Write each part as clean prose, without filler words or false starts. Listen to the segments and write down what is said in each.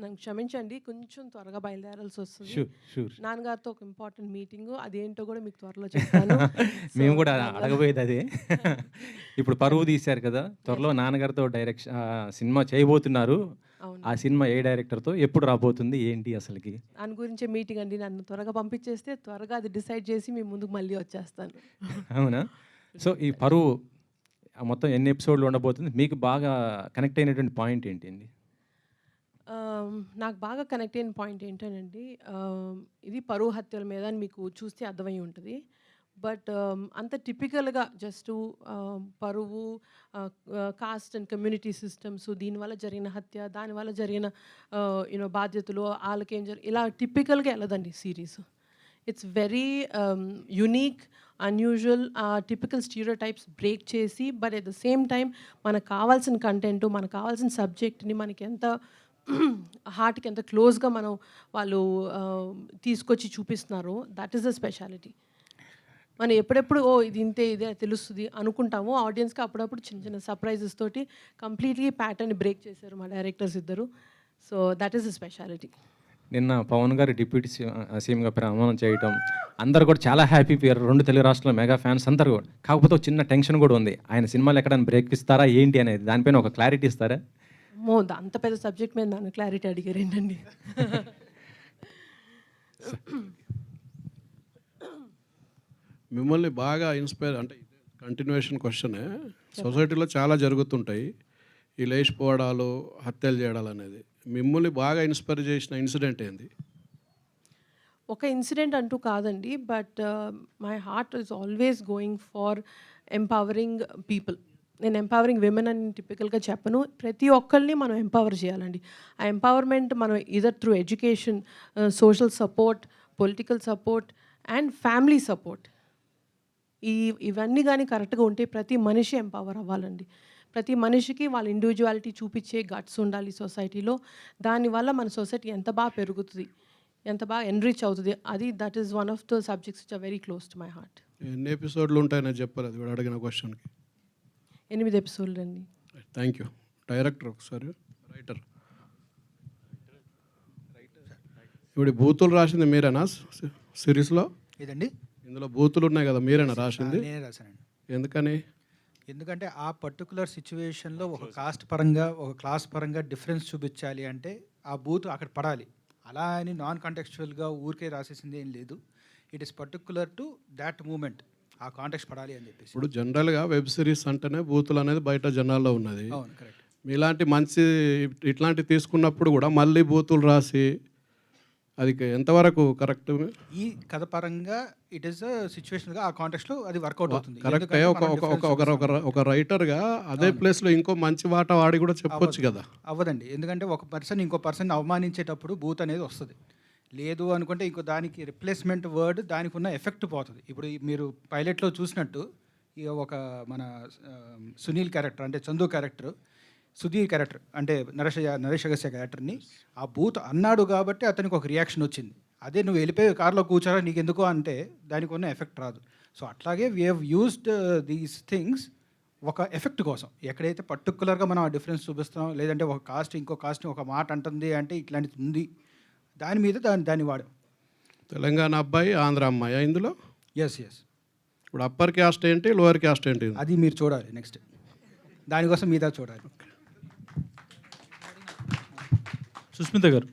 నన్ను క్షమించండి. కొంచెం త్వరగా బయలుదేరాల్సొస్తది. షూర్. షూర్. నాన్నగారితో ఒక ఇంపార్టెంట్ మీటింగు. అదేంటో గూడా మీకు త్వరలో చెప్తాను. సో, మేము గూడా దానివల్ల అడగబోయేది అదే. ఇప్పుడు పరువు తీశారు కదా! త్వరలో యెస్. నాన్నగారితో సినిమా చేయబోతున్నారు. అవును. ఆ సినిమా ఏ డైరెక్టర్‌తో ఎప్పుడు రాబోతుంది? ఏంటి అసలకి? దాని గురించే మీటింగ్ అండి. నన్ను త్వరగా పంపించేస్తే త్వరగా అది డిసైడ్ చేసి మీ ముందుకు మళ్ళీ వచ్చేస్తాను. అవునా? సో, ఈ పరువు మొత్తం ఎన్ని ఎపిసోడ్‌లు ఉండబోతుంది? మీకు బాగా కనెక్ట్ అయినటువంటి పాయింట్ ఏంటండి? నాకు బాగా కనెక్ట్ అయిన పాయింట్ ఏంటనండి, ఇది పరువు హత్యల మీద అని మీకు చూస్తే అర్థమై ఉంటది. బట్ అంత టిపికల్‌గా జస్టు పరువు, కాస్ట్ అండ్ కమ్యూనిటీ సిస్టమ్స్, దీనివల్ల జరిగిన హత్య, దానివల్ల జరిగిన బాధ్యతలు, ఆళ్ళకేం ఇలా టిపికల్‌గా ఎళ్ళదండి series. It's very unique, unusual, typical stereotypes break చేసి, but at the same time మనకు కావాల్సిన కంటెంట్, మనకు కావాల్సిన సబ్జెక్ట్‌ని మనకెంత హార్ట్‌కి ఎంత క్లోజ్‌గా వాళ్ళు తీసుకొచ్చి చూపిస్తున్నారో, దట్ ఈస్ ద స్పెషాలిటీ. మనం ఎప్పుడెప్పుడు ఇది ఇంతే, ఇదే తెలుస్తది అనుకుంటాము. ఆడియన్స్‌కి అప్పుడప్పుడు చిన్న చిన్న సర్ప్రైజెస్ తోటి కంప్లీట్‌లీ ప్యాటర్న్ బ్రేక్ చేశారు మా డైరెక్టర్స్ ఇద్దరు. So, that is the speciality. నిన్న పవన్ గారు డిప్యూటీ సీఎంగా ప్రమాణం చేయటం, అందరూ కూడా చాలా హ్యాపీ పోయారు. 2 తెలుగు రాష్ట్రాల మెగా ఫ్యాన్స్ అందరూ కూడా. కాకపోతే ఒక చిన్న టెన్షన్ కూడా ఉంది. ఆయన సినిమాలో ఎక్కడైనా బ్రేక్ ఇస్తారా ఏంటి అనేది? దానిపైన ఒక క్లారిటీ ఇస్తారా? అమ్మో! అంత పెద్ద సబ్జెక్ట్ మీద నన్ను క్లారిటీ అడిగారేంటండి? మిమ్మల్ని బాగా ఇన్స్పైర్ అంటే కంటిన్యూయేషన్ క్వశ్చనే. సొసైటీలో చాలా జరుగుతుంటాయి. ఈ లేచిపోవడాలు, హత్యలు చేయడాలు అనేది. మిమ్మల్ని బాగా ఇన్స్పైర్ చేసిన ఇన్సిడెంట్ ఏంది? ఒక ఇన్సిడెంట్ అంటూ కాదండి. But my heart is always going far empowering people. నేను ఎంపవరింగ్ విమెన్ అని టిపికల్గా చెప్పను. ప్రతి ఒక్కరిని మనం ఎంపవర్ చేయాలండి. ఆ ఎంపవర్మెంట్ మనం either through education, social support, political support and family support. ఇవన్నీ కానీ కరెక్ట్గా ఉంటే ప్రతి మనిషి ఎంపవర్ అవ్వాలండి. ప్రతి మనిషికి వాళ్ళ ఇండివిజువాలిటీ చూపించే గట్స్ ఉండాలి సొసైటీలో. దానివల్ల మన సొసైటీ ఎంత బాగా పెరుగుతుంది, ఎంత బాగా ఎన్రిచ్ అవుతుంది. That is one of the subjects which are very close to my heart. ఎన్ని ఎపిసోడ్లు ఉంటాయని చెప్పారు అది కూడా అడిగిన క్వశ్చన్కి. 8 ఎపిసోడ్లు అండి. Thank you. డైరెక్టర్ ఒకసారి, రైటర్. ఇప్పుడు బూతులు రాసింది మీరేనా సిరీస్లో? ఇదండి ఇందులో బూతులు ఉన్నాయి కదా, మీరేనా రాసింది? నేనే రాశానండి. ఎందుకని? ఎందుకంటే ఆ పర్టికులర్ సిచ్యువేషన్లో ఒక కాస్ట్ పరంగా, ఒక క్లాస్ పరంగా డిఫరెన్స్ చూపించాలి అంటే ఆ బూత్ అక్కడ పడాలి. అలా అని నాన్ కాంటెక్చువల్గా ఊరికే రాసేసింది ఏం లేదు. It is particular to that moment, ఆ కాంటెక్స్ట్ పడాలి అని చెప్పేసి. ఇప్పుడు జనరల్గా వెబ్ సిరీస్ అంటేనే బూతులు అనేది బయట జనాల్లో ఉన్నది. అవును, కరెక్ట్. మీలాంటి మంచి ఇట్లాంటివి తీసుకున్నప్పుడు కూడా మళ్ళీ బూతులు రాసి అది ఎంతవరకు కరెక్ట్? ఈ కథ పరంగా ఇట్ ఈస్ సిచ్యువేషన్గా ఆ కాంటెక్స్ట్లో అది వర్కౌట్ అవుతుంది. కరెక్ట్. ఒక రైటర్గా అదే ప్లేస్లో ఇంకో మంచి మాట వాడి కూడా చెప్పొచ్చు కదా. అవ్వదండి. ఎందుకంటే ఒక పర్సన్ ఇంకో పర్సన్ అవమానించేటప్పుడు బూత్ అనేది వస్తుంది. లేదు అనుకుంటే ఇంకో దానికి రిప్లేస్మెంట్ వర్డ్ దానికి ఉన్న ఎఫెక్ట్ పోతుంది. ఇప్పుడు మీరు పైలట్లో చూసినట్టు ఇక ఒక మన సునీల్ క్యారెక్టర్ అంటే చందు క్యారెక్టర్, సుధీర్ క్యారెక్టర్ అంటే నరేష్ అగస్త్య క్యారెక్టర్ని ఆ బూత్ అన్నాడు కాబట్టి అతనికి ఒక రియాక్షన్ వచ్చింది. అదే నువ్వు వెళ్ళిపోయి కార్లో కూర్చోరా నీకు ఎందుకు అంటే దానికి ఉన్న ఎఫెక్ట్ రాదు. సో అట్లాగే we have used these things ఒక ఎఫెక్ట్ కోసం. ఎక్కడైతే పర్టికులర్గా మనం ఆ డిఫరెన్స్ చూపిస్తాం, లేదంటే ఒక కాస్ట్ ఇంకో కాస్ట్ని ఒక మాట అంటుంది అంటే ఇట్లాంటిది ఉంది, దాని మీద దాన్ని వాడాం. తెలంగాణ అబ్బాయి, ఆంధ్ర అమ్మాయి ఇందులో. ఎస్. ఇప్పుడు అప్పర్ క్యాస్ట్ ఏంటి, లోవర్ క్యాస్ట్ ఏంటి? అది మీరు చూడాలి నెక్స్ట్. దానికోసం మీద చూడాలి. సుస్మిత గారు,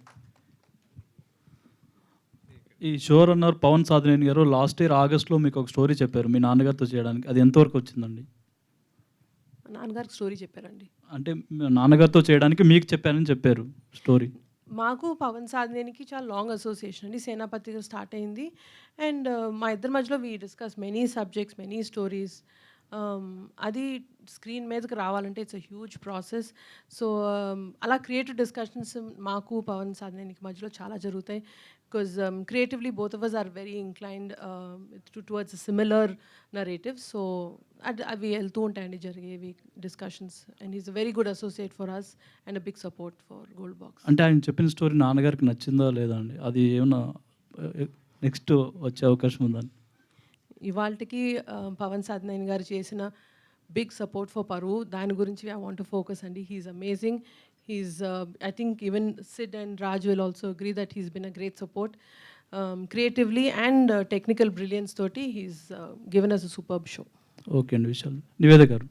ఈ షో రన్నర్ పవన్ సాధినేని గారు లాస్ట్ ఇయర్ ఆగస్ట్లో మీకు ఒక స్టోరీ చెప్పారు మీ నాన్నగారితో చేయడానికి. అది ఎంతవరకు వచ్చిందండి? నాన్నగారికి స్టోరీ చెప్పారండి. అంటే మీ నాన్నగారితో చేయడానికి మీకు చెప్పారని చెప్పారు స్టోరీ. మాకు పవన్ సాధినేనికి చాలా లాంగ్ అసోసియేషన్ అండి. సేనాపతిగా స్టార్ట్ అయింది. అండ్ మా ఇద్దరి మధ్యలో we discuss many subjects, many stories. అది స్క్రీన్ మీదకి రావాలంటే it's a huge process. So అలా క్రియేటివ్ డిస్కషన్స్ మాకు పవన్ సాధినేనికి మధ్యలో చాలా జరుగుతాయి. Because creatively both of us are very inclined towards similar narrative. So అవి వెళ్తూ ఉంటాయండి జరిగేవి discussions. And is a very good associate for us and a big support for Gold Box. అంటే ఆయన చెప్పిన స్టోరీ నాన్నగారికి నచ్చిందా లేదా అండి? అది ఏమన్నా నెక్స్ట్ వచ్చే అవకాశం ఉందని? ఇవాళకి పవన్ సాధినేని గారు చేసిన బిగ్ సపోర్ట్ ఫర్ పరువు, దాని గురించి ఐ వాంట్ టు ఫోకస్ అండి. He's amazing. He's, I think even Sid and Raj will also agree that he's been a great support. Creatively and technical brilliance toti, he's given us a superb show. Okay అండి విశాల్. నివేద గారు.